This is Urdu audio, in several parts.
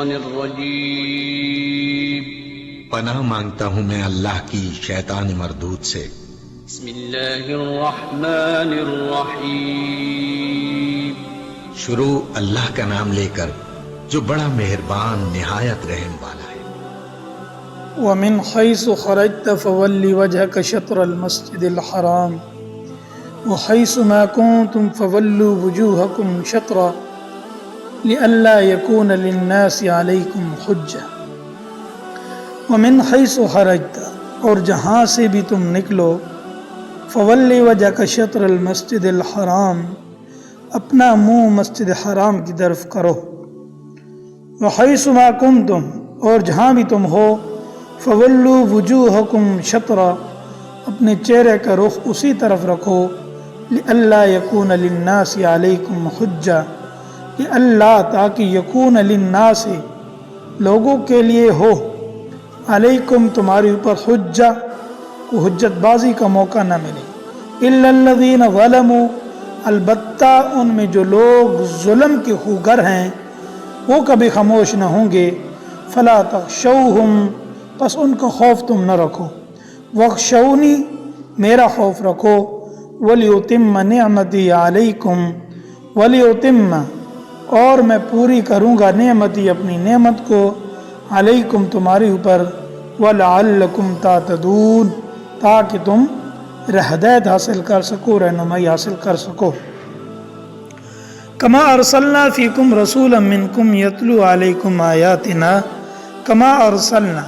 الشيطان الرجيم پناہ مانگتا ہوں میں اللہ کی شیطان مردود سے۔ بسم الله الرحمن الرحيم شروع اللہ کا نام لے کر جو بڑا مہربان نہایت رحم والا ہے۔ ومن حيث خرجت فول وجهك شطر المسجد الحرام وحيث ما كنتم فولوا وجوهكم شطرا لئلا يكون للناس عليكم حجة ومن حيث خرجت، اور جہاں سے بھی تم نکلو، فول وجهك شطر المسجد الحرام، اپنا منہ مسجد حرام کی طرف کرو، وحيث ما كنتم، اور جہاں بھی تم ہو، فولوا وجوہکم شطرا، اپنے چہرے کا رخ اسی طرف رکھو، لئلا یکون للناس علیکم حجہ، لئلا تاکہ یکون للناس لوگوں کے لیے ہو، علیکم تمہارے اوپر حجہ کو حجت بازی کا موقع نہ ملے، الا الذین ظلموا، البتہ ان میں جو لوگ ظلم کے خوگر ہیں وہ کبھی خاموش نہ ہوں گے، فلا تخشوہم، پس ان کا خوف تم نہ رکھو، واخشونی، میرا خوف رکھو، ولیتم نعمتی علیکم، ولیتم، اور میں پوری کروں گا نعمتی، اپنی نعمت کو، علیکم تمہارے اوپر، ولعلکم تہتدون، تاکہ تم ہدایت حاصل کر سکو، رہنمائی حاصل کر سکو۔ کما ارسلنا فیکم رسولا منکم یتلو علیکم آیاتنا، کما ارسلنا،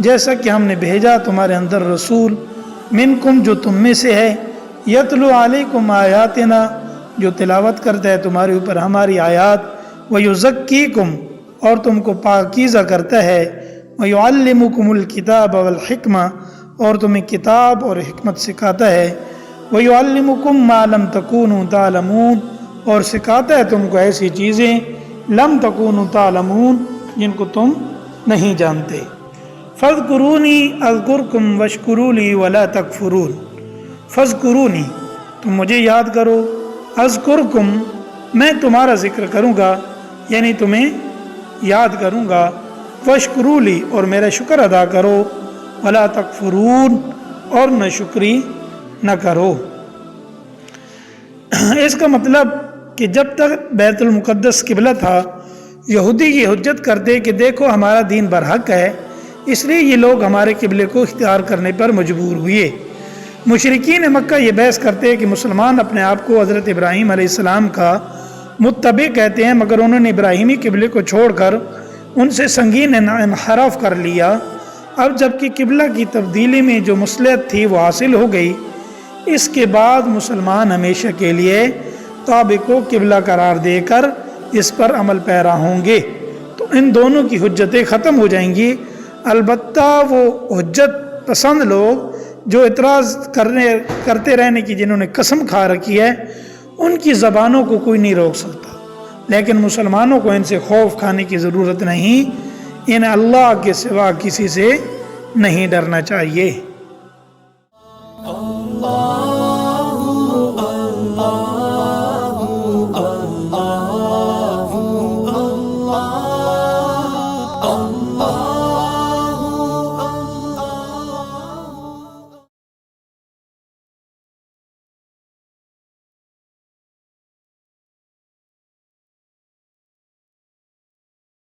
جیسا کہ ہم نے بھیجا تمہارے اندر رسول، منکم جو تم میں سے ہے، یتلو علیکم آیاتنا، جو تلاوت کرتا ہے تمہارے اوپر ہماری آیات، ویزکیکم، اور تم کو پاکیزہ کرتا ہے، ویعلمکم الکتاب والحکمہ، اور تمہیں کتاب اور حکمت سکھاتا ہے، ویعلمکم ما لم تکونوا تعلمون، اور سکھاتا ہے تم کو ایسی چیزیں لم تکونوا تعلمون، جن کو تم نہیں جانتے۔ فاذکرونی اذکرکم واشکروا لی ولا تکفرون، فاذکرونی، تم مجھے یاد کرو، اذکرکم، میں تمہارا ذکر کروں گا، یعنی تمہیں یاد کروں گا، واشکروا لی، اور میرا شکر ادا کرو، ولا تکفرون، اور نہ شکری نہ کرو۔ اس کا مطلب کہ جب تک بیت المقدس قبلہ تھا، یہودی یہ حجت کرتے کہ دیکھو ہمارا دین برحق ہے، اس لیے یہ لوگ ہمارے قبلے کو اختیار کرنے پر مجبور ہوئے۔ مشرکین مکہ یہ بحث کرتے کہ مسلمان اپنے آپ کو حضرت ابراہیم علیہ السلام کا متبع کہتے ہیں، مگر انہوں نے ابراہیمی قبلے کو چھوڑ کر ان سے سنگین انحراف کر لیا۔ اب جب کہ قبلہ کی تبدیلی میں جو مصلحت تھی وہ حاصل ہو گئی، اس کے بعد مسلمان ہمیشہ کے لیے کعبے کو قبلہ قرار دے کر اس پر عمل پیرا ہوں گے، تو ان دونوں کی حجتیں ختم ہو جائیں گی۔ البتہ وہ حجت پسند لوگ جو اعتراض کرتے رہنے کی جنہوں نے قسم کھا رکھی ہے، ان کی زبانوں کو کوئی نہیں روک سکتا، لیکن مسلمانوں کو ان سے خوف کھانے کی ضرورت نہیں، انہیں اللہ کے سوا کسی سے نہیں ڈرنا چاہیے۔